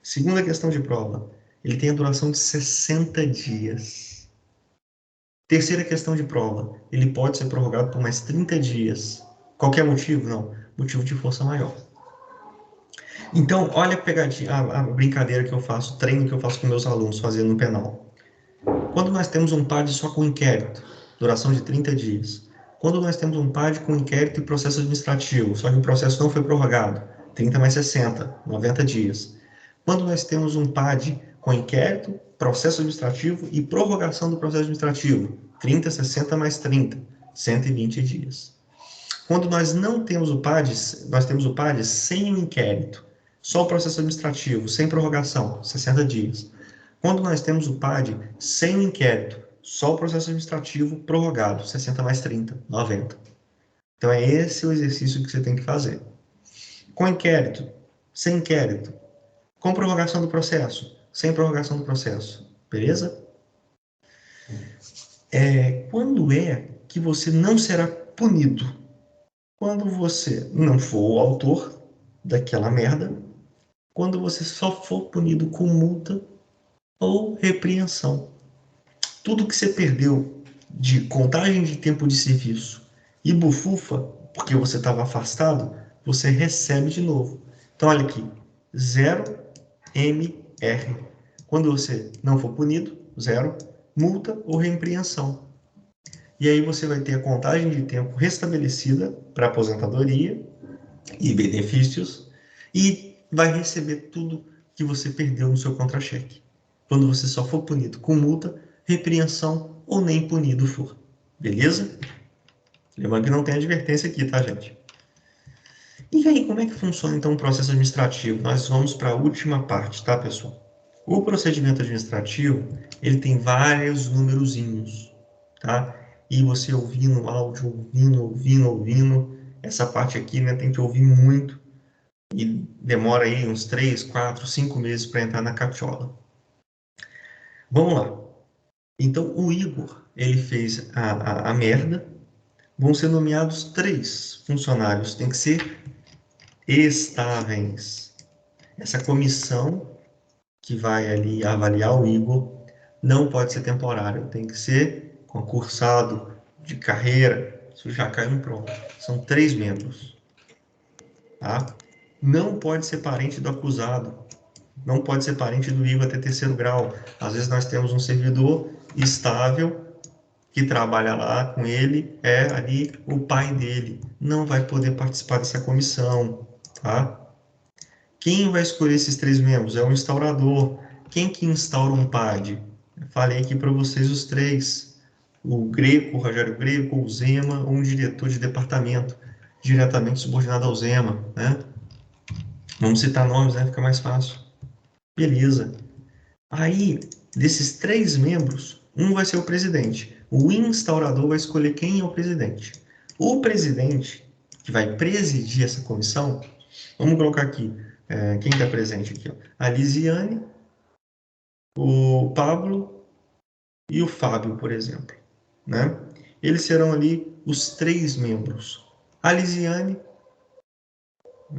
Segunda questão de prova. Ele tem a duração de 60 dias. Terceira questão de prova. Ele pode ser prorrogado por mais 30 dias. Qualquer motivo? Não. Motivo de força maior. Então, olha a pegadinha, a brincadeira que eu faço, o treino que eu faço com meus alunos fazendo no penal. Quando nós temos um PAD só com inquérito, duração de 30 dias. Quando nós temos um PAD com inquérito e processo administrativo, só que o processo não foi prorrogado, 30 mais 60, 90 dias. Quando nós temos um PAD com inquérito, processo administrativo e prorrogação do processo administrativo, 30, 60 mais 30, 120 dias. Quando nós não temos o PAD, nós temos o PAD sem o inquérito, só o processo administrativo, sem prorrogação, 60 dias. Quando nós temos o PAD sem o inquérito, só o processo administrativo prorrogado, 60 mais 30, 90. Então, é esse o exercício que você tem que fazer. Com inquérito, sem inquérito, com prorrogação do processo, sem prorrogação do processo. Beleza? Quando é que você não será punido? Quando você não for o autor daquela merda, quando você só for punido com multa ou repreensão. Tudo que você perdeu de contagem de tempo de serviço e bufufa, porque você estava afastado, você recebe de novo. Então, olha aqui, 0 MR. Quando você não for punido, 0, multa ou repreensão. E aí você vai ter a contagem de tempo restabelecida para aposentadoria e benefícios e vai receber tudo que você perdeu no seu contra-cheque. Quando você só for punido com multa, repreensão ou nem punido for. Beleza? Lembrando que não tem advertência aqui, tá, gente? E aí, como é que funciona, então, o processo administrativo? Nós vamos para a última parte, tá, pessoal? O procedimento administrativo, ele tem vários numerozinhos, tá? E você ouvindo o áudio, ouvindo, essa parte aqui, né, tem que ouvir muito e demora aí uns 3, 4, 5 meses para entrar na cachola. Vamos lá. Então, o Igor, ele fez a merda. Vão ser nomeados 3 funcionários. Tem que ser estáveis. Essa comissão que vai ali avaliar o Igor não pode ser temporário. Tem que ser concursado de carreira. Isso já cai no pronto. São 3 membros. Tá? Não pode ser parente do acusado. Não pode ser parente do Igor até 3º grau. Às vezes nós temos um servidor estável que trabalha lá com ele, é ali o pai dele. Não vai poder participar dessa comissão, tá? Quem vai escolher esses 3 membros? É o instaurador. Quem que instaura um PAD? Eu falei aqui para vocês os 3. O Greco, o Rogério Greco, o Zema, ou um diretor de departamento, diretamente subordinado ao Zema, né? Vamos citar nomes, né? Fica mais fácil. Beleza. Aí, desses 3 membros, um vai ser o presidente. O instaurador vai escolher quem é o presidente. O presidente, que vai presidir essa comissão, vamos colocar aqui, quem está presente aqui? Ó? A Lisiane, o Pablo e o Fábio, por exemplo. Né? Eles serão ali os 3 membros. A Lisiane,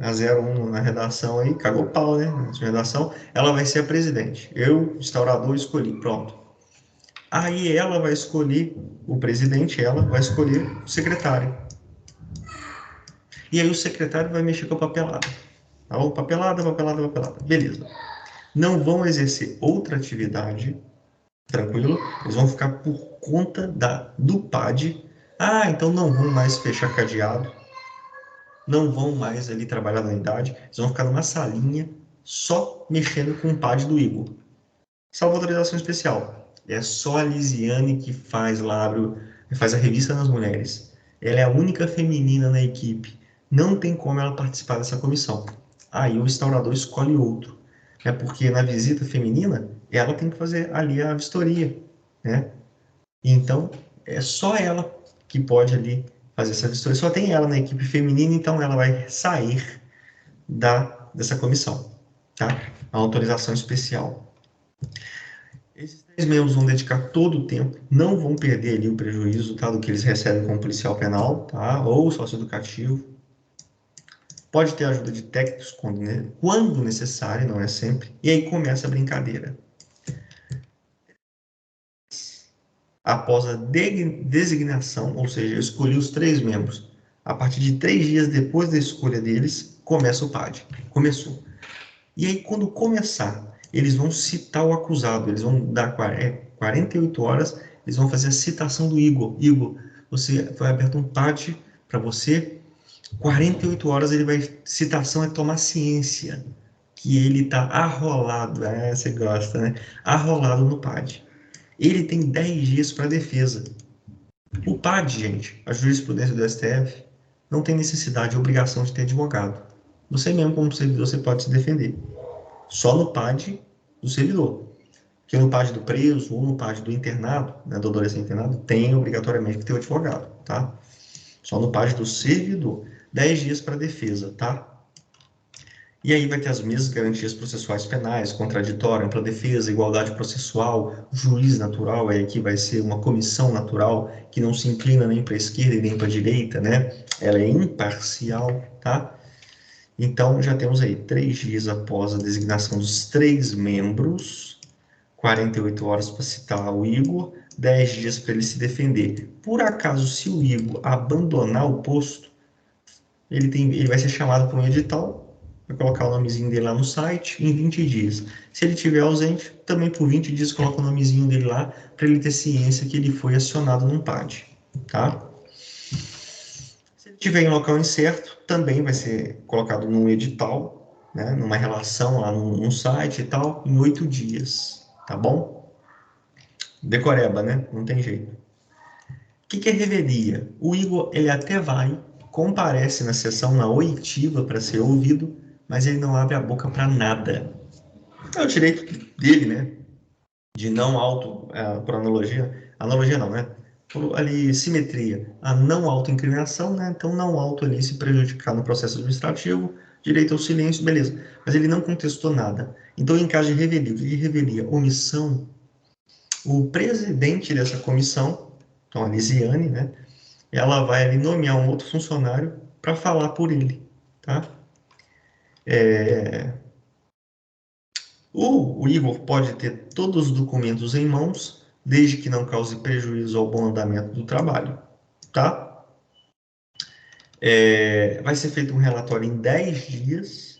a 01 na redação aí, cagou pau, né? Na redação, ela vai ser a presidente. Eu, instaurador, escolhi, pronto. Aí ela vai escolher o presidente, ela vai escolher o secretário. E aí o secretário vai mexer com a papelada. Tá bom? Papelada. Beleza. Não vão exercer outra atividade, tranquilo? Eles vão ficar por conta do PAD. Ah, então não vão mais fechar cadeado. Não vão mais ali trabalhar na unidade. Eles vão ficar numa salinha só mexendo com o PAD do Igor. Salvo autorização especial. É só a Lisiane que faz lá, faz a revista nas mulheres. Ela é a única feminina na equipe. Não tem como ela participar dessa comissão. Aí o instaurador escolhe outro. É porque na visita feminina, ela tem que fazer ali a vistoria. Né? Então, é só ela que pode ali fazer essa vistoria. Só tem ela na equipe feminina, então ela vai sair dessa comissão. Tá? A autorização especial. Esses 3 membros vão dedicar todo o tempo, não vão perder ali o prejuízo, tá, do que eles recebem como policial penal, tá, ou sócio-educativo. Pode ter ajuda de técnicos quando necessário, não é sempre. E aí começa a brincadeira. após a designação, ou seja, eu escolhi os 3 membros. A partir de 3 dias depois da escolha deles, começa o PAD. Começou. E aí, quando começar, eles vão citar o acusado, eles vão dar 48 horas, eles vão fazer a citação do Igor. Igor, você foi aberto um PAD para você, 48 horas ele vai, citação é tomar ciência que ele está arrolado, você gosta, né? Arrolado no PAD. Ele tem 10 dias para defesa. O PAD, gente, a jurisprudência do STF, não tem necessidade e obrigação de ter advogado. Você mesmo, como servidor, você pode se defender. Só no PAD do servidor. Porque no PAD do preso ou no PAD do internado, né, do adolescente internado, tem obrigatoriamente que ter o advogado, tá? Só no PAD do servidor. 10 dias para defesa, tá? E aí vai ter as mesmas garantias processuais penais, contraditório, ampla defesa, igualdade processual, juiz natural, aí aqui vai ser uma comissão natural que não se inclina nem para a esquerda e nem para a direita, né? Ela é imparcial, tá? Então, já temos aí 3 dias após a designação dos 3 membros, 48 horas para citar o Igor, 10 dias para ele se defender. Por acaso, se o Igor abandonar o posto, ele vai ser chamado para um edital, vai colocar o nomezinho dele lá no site em 20 dias. Se ele estiver ausente, também por 20 dias coloca o nomezinho dele lá, para ele ter ciência que ele foi acionado num PAD, tá? Se ele estiver em local incerto, também vai ser colocado num edital, né, numa relação lá no site e tal, em 8 dias, tá bom? Decoreba, né? Não tem jeito. O que é revelia? O Igor, ele até vai, comparece na sessão, na oitiva, para ser ouvido, mas ele não abre a boca para nada. É o direito dele, né? De não por analogia não, né? Por ali, simetria, a não autoincriminação, né? Então, não auto ali se prejudicar no processo administrativo, direito ao silêncio, beleza. Mas ele não contestou nada. Então, em caso de revelia, o que de revelia? Omissão. O presidente dessa comissão, então a Lisiane, né? Ela vai ali nomear um outro funcionário para falar por ele, tá? O Igor pode ter todos os documentos em mãos, desde que não cause prejuízo ao bom andamento do trabalho, tá? Vai ser feito um relatório em 10 dias.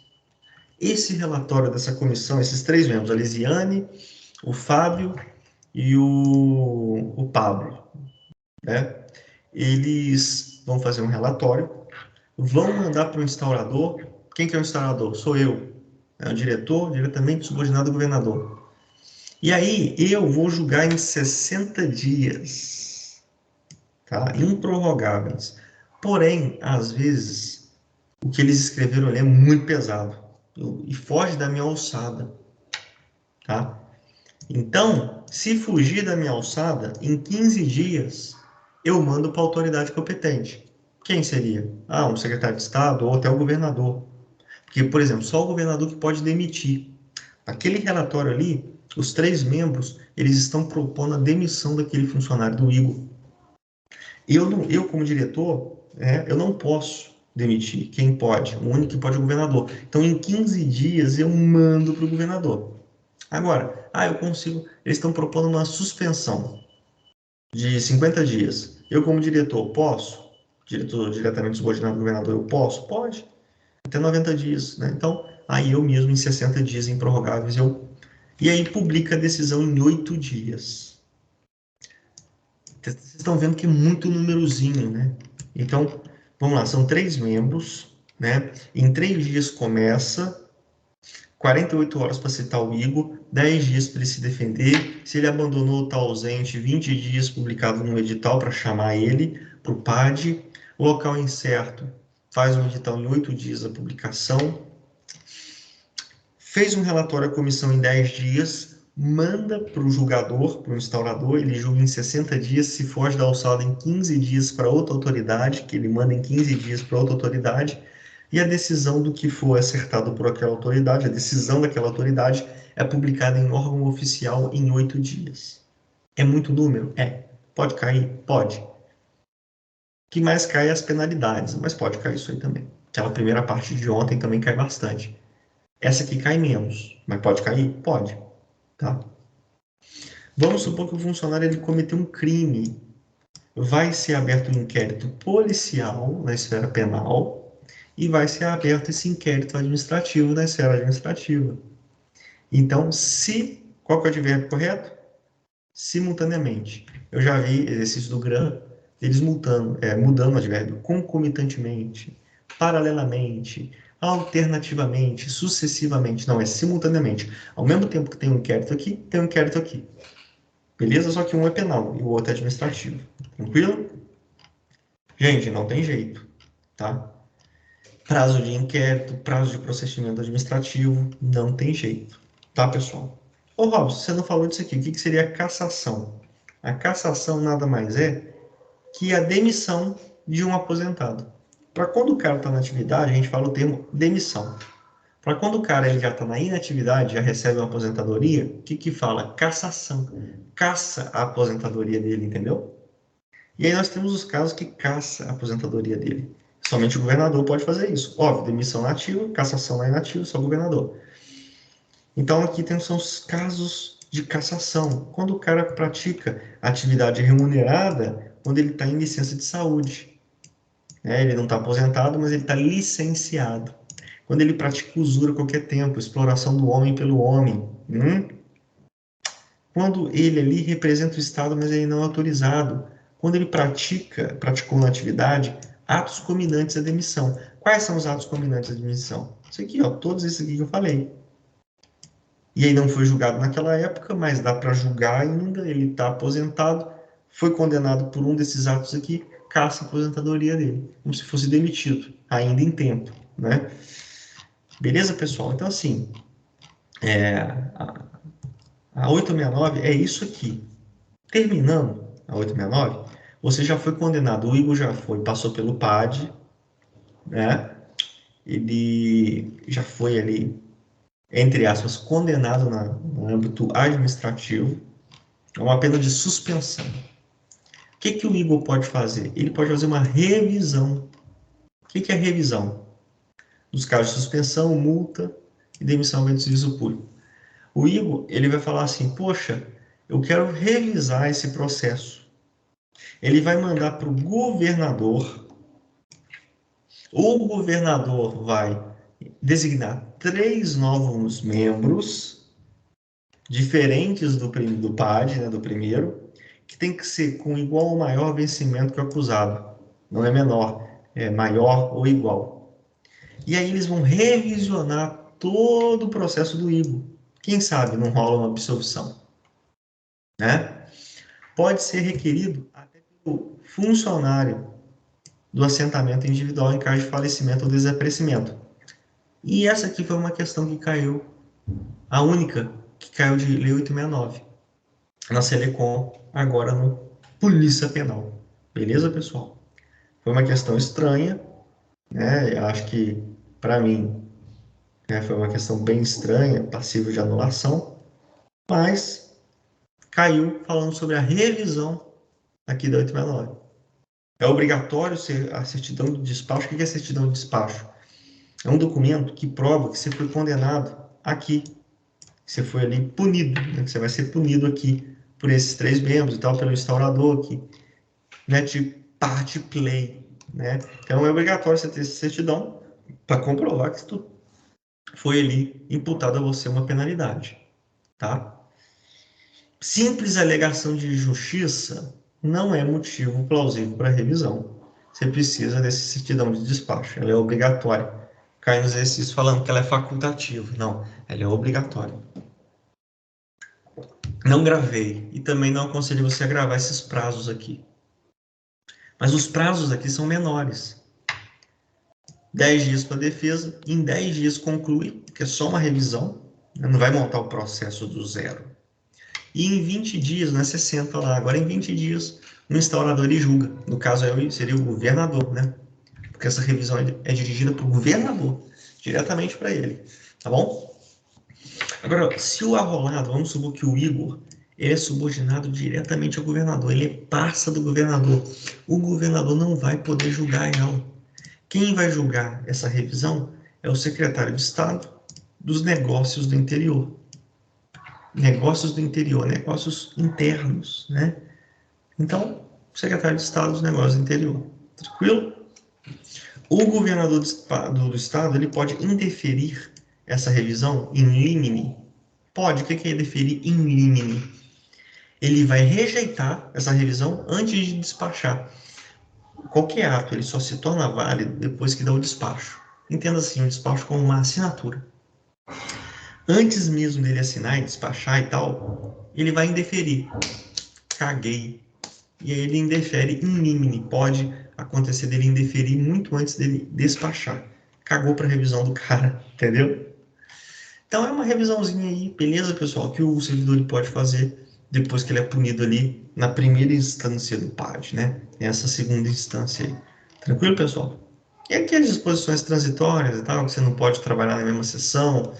Esse relatório dessa comissão, esses 3 membros, a Lisiane, o Fábio e o Pablo, né? Eles vão fazer um relatório, vão mandar para o instaurador. Quem que é o instaurador? Sou eu. É o diretor, diretamente subordinado ao governador. E aí, eu vou julgar em 60 dias, tá? Improrrogáveis. Porém, às vezes, o que eles escreveram ali é muito pesado e foge da minha alçada, tá? Então, se fugir da minha alçada, em 15 dias, eu mando para a autoridade competente. Quem seria? Um secretário de Estado ou até o governador. Porque, por exemplo, só o governador que pode demitir. Aquele relatório ali, os 3 membros, eles estão propondo a demissão daquele funcionário do Igor. Eu como diretor, eu não posso demitir. Quem pode? O único que pode é o governador. Então, em 15 dias, eu mando para o governador. Agora, eu consigo. Eles estão propondo uma suspensão de 50 dias. Eu, como diretor, posso? Diretor diretamente subordinado ao governador, eu posso? Pode. Até 90 dias, né? Então, aí eu mesmo, em 60 dias improrrogáveis, e aí publica a decisão em 8 dias. Vocês estão vendo que é muito númerozinho, né? Então, vamos lá, são 3 membros, né? Em 3 dias começa, 48 horas para citar o Igor, 10 dias para ele se defender. Se ele abandonou, está ausente, 20 dias publicado no edital para chamar ele para o PAD. Local incerto, faz um edital em 8 dias a publicação. Fez um relatório à comissão em 10 dias, manda para o julgador, para o instaurador, ele julga em 60 dias, se foge da alçada em 15 dias para outra autoridade, que ele manda em 15 dias para outra autoridade, e a decisão do que for acertado por aquela autoridade, a decisão daquela autoridade, é publicada em órgão oficial em 8 dias. É muito número? Pode cair? Pode. O que mais cai é as penalidades, mas pode cair isso aí também. Aquela primeira parte de ontem também cai bastante. Essa aqui cai menos, mas pode cair? Pode, tá? Vamos supor que o funcionário ele cometeu um crime. Vai ser aberto um inquérito policial na esfera penal e vai ser aberto esse inquérito administrativo na esfera administrativa. Então, qual que é o advérbio correto? Simultaneamente. Eu já vi exercícios do GRAM, eles mudando o advérbio concomitantemente, paralelamente, alternativamente, sucessivamente. Não, é simultaneamente. Ao mesmo tempo que tem um inquérito aqui, tem um inquérito aqui. Beleza? Só que um é penal e o outro é administrativo. Tranquilo? Gente, não tem jeito, tá? Prazo de inquérito, prazo de procedimento administrativo, não tem jeito, tá, pessoal? Ô, Robson, você não falou disso aqui. O que seria a cassação? A cassação nada mais é que a demissão de um aposentado. Para quando o cara está na atividade, a gente fala o termo demissão. Para quando o cara ele já está na inatividade, já recebe uma aposentadoria, o que fala? Cassação. Caça a aposentadoria dele, entendeu? E aí nós temos os casos que caça a aposentadoria dele. Somente o governador pode fazer isso. Óbvio, demissão na ativa, cassação na inativa, só o governador. Então aqui são os casos de cassação. Quando o cara pratica atividade remunerada, quando ele está em licença de saúde. Ele não está aposentado, mas ele está licenciado. Quando ele pratica usura a qualquer tempo, exploração do homem pelo homem. Quando ele ali representa o Estado, mas ele não é autorizado. Quando ele praticou na atividade, atos combinantes à demissão. Quais são os atos combinantes à demissão? Isso aqui, ó, todos esses aqui que eu falei. E aí não foi julgado naquela época, mas dá para julgar ainda, ele está aposentado, foi condenado por um desses atos aqui, caça a aposentadoria dele, como se fosse demitido, ainda em tempo, né? Beleza, pessoal? Então, assim, a 869 é isso aqui. Terminando a 869, você já foi condenado, o Igor já foi, passou pelo PAD, né? Ele já foi ali, entre aspas, condenado no âmbito administrativo, é uma pena de suspensão. O que o Igor pode fazer? Ele pode fazer uma revisão. O que é revisão? Nos casos de suspensão, multa e demissão do serviço público. O Igor, ele vai falar assim, poxa, eu quero revisar esse processo. Ele vai mandar para o governador vai designar 3 novos membros, diferentes do PAD, né, do primeiro, que tem que ser com igual ou maior vencimento que o acusado. Não é menor, é maior ou igual. E aí eles vão revisionar todo o processo do Igor. Quem sabe não rola uma absolvição, né? Pode ser requerido até pelo funcionário do assentamento individual em caso de falecimento ou desaparecimento. E essa aqui foi uma questão que caiu, a única que caiu de Lei 869, na Selecom, agora no Polícia Penal. Beleza, pessoal? Foi uma questão estranha, né? Eu acho que, para mim, foi uma questão bem estranha, passível de anulação, mas caiu falando sobre a revisão aqui da 869. É obrigatório ser a certidão de despacho. O que é certidão de despacho? É um documento que prova que você foi condenado aqui. Você foi ali punido, né? Que você vai ser punido aqui por esses 3 membros e tal, pelo instaurador aqui, né? De parte play, né? Então é obrigatório você ter essa certidão para comprovar que tu foi ali imputado a você uma penalidade, tá? Simples alegação de injustiça não é motivo plausível para revisão. Você precisa dessa certidão de despacho, ela é obrigatória. Cai nos exercícios falando que ela é facultativa. Não, ela é obrigatória. Não gravei e também não aconselho você a gravar esses prazos aqui. Mas os prazos aqui são menores. 10 dias para a defesa, em 10 dias conclui, que é só uma revisão, não vai montar o processo do zero. E em 20 dias, não é 60 lá, agora em 20 dias, o instaurador ele julga. No caso aí seria o governador, né? Porque essa revisão é dirigida para o governador, diretamente para ele, tá bom? Agora, se o arrolado, vamos supor que o Igor, ele é subordinado diretamente ao governador, ele passa do governador. O governador não vai poder julgar ela. Quem vai julgar essa revisão é o secretário de Estado dos Negócios do Interior. negócios do interior, negócios internos, né? Então, secretário de Estado dos Negócios do Interior. Tranquilo? O governador do estado ele pode indeferir essa revisão in limine. Pode. O que é indeferir in limine? Ele vai rejeitar essa revisão antes de despachar. Qualquer ato ele só se torna válido depois que dá o despacho. Entenda assim, o despacho como uma assinatura. Antes mesmo dele assinar e despachar e tal, ele vai indeferir. Caguei. E aí ele indefere in limine. Pode acontecer dele indeferir muito antes dele despachar. Cagou para a revisão do cara, entendeu? Então é uma revisãozinha aí, beleza, pessoal, que o servidor pode fazer depois que ele é punido ali na primeira instância do PAD, né? Nessa segunda instância aí. Tranquilo, pessoal? E aqui as disposições transitórias e tal, que você não pode trabalhar na mesma sessão,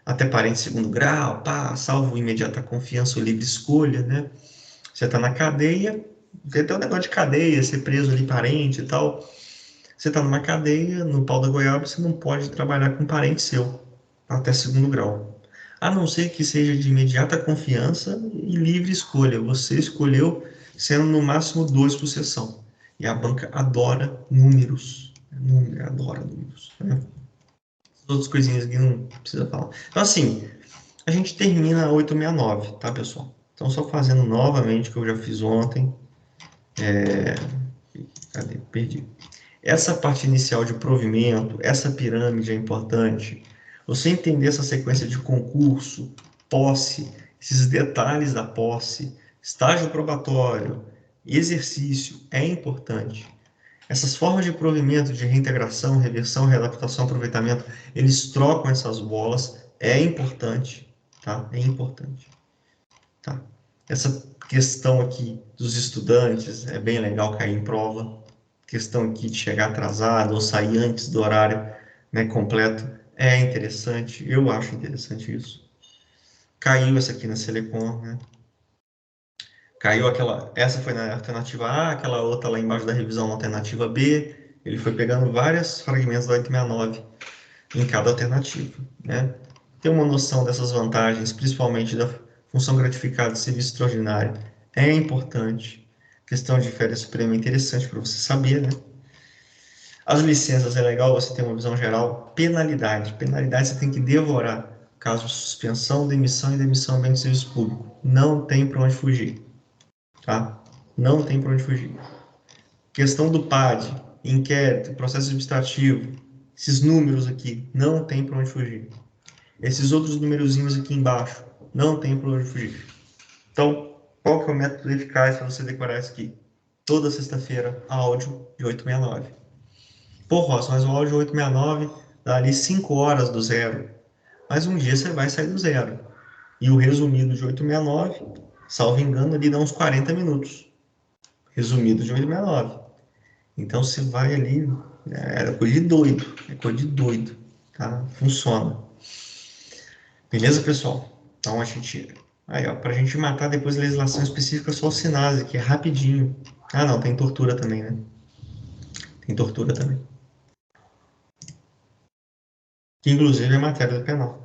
até parente de segundo grau, pá, salvo imediata confiança ou livre escolha, né? Você está na cadeia, tem até um negócio de cadeia, ser preso ali parente e tal. Você está numa cadeia, no pau da goiaba, você não pode trabalhar com parente seu, até segundo grau. A não ser que seja de imediata confiança e livre escolha. Você escolheu sendo no máximo 2 por sessão. E a banca adora números. Adora números. Né? As outras coisinhas que não precisa falar. Então, assim, a gente termina a 869, tá, pessoal? Então, só fazendo novamente o que eu já fiz ontem. Cadê? Perdi. Essa parte inicial de provimento, essa pirâmide é importante. Você entender essa sequência de concurso, posse, esses detalhes da posse, estágio probatório, exercício, é importante. Essas formas de provimento, de reintegração, reversão, readaptação, aproveitamento, eles trocam essas bolas, é importante, tá? É importante, tá? Essa questão aqui dos estudantes, é bem legal cair em prova, questão aqui de chegar atrasado ou sair antes do horário, né, completo, é interessante, eu acho interessante isso. Caiu essa aqui na Selecom, né? Caiu aquela, essa foi na alternativa A, aquela outra lá embaixo da revisão na alternativa B, ele foi pegando vários fragmentos da 869 em cada alternativa, né? Ter uma noção dessas vantagens, principalmente da função gratificada de serviço extraordinário, é importante. Questão de férias suprema é interessante para você saber, né? As licenças é legal você ter uma visão geral. Penalidade. Penalidade você tem que devorar. Caso de suspensão, demissão e demissão em bem de serviço público. Não tem para onde fugir. Tá? Não tem para onde fugir. Questão do PAD, inquérito, processo administrativo. Esses números aqui, não tem para onde fugir. Esses outros numerozinhos aqui embaixo, não tem para onde fugir. Então, qual que é o método eficaz para você decorar isso aqui? Toda sexta-feira, áudio de 869. Pô, Ross, mas o áudio 869 dá ali 5 horas do zero. Mas um dia você vai sair do zero. E o resumido de 869, salvo engano, ali dá uns 40 minutos. Resumido de 869. Então você vai ali, é coisa de doido. É coisa de doido. Tá? Funciona. Beleza, pessoal? Então a gente. Aí, ó, pra gente matar depois a legislação específica só o SINASE, que é rapidinho. Ah, não, tem tortura também, né? Tem tortura também. Que inclusive é matéria do penal.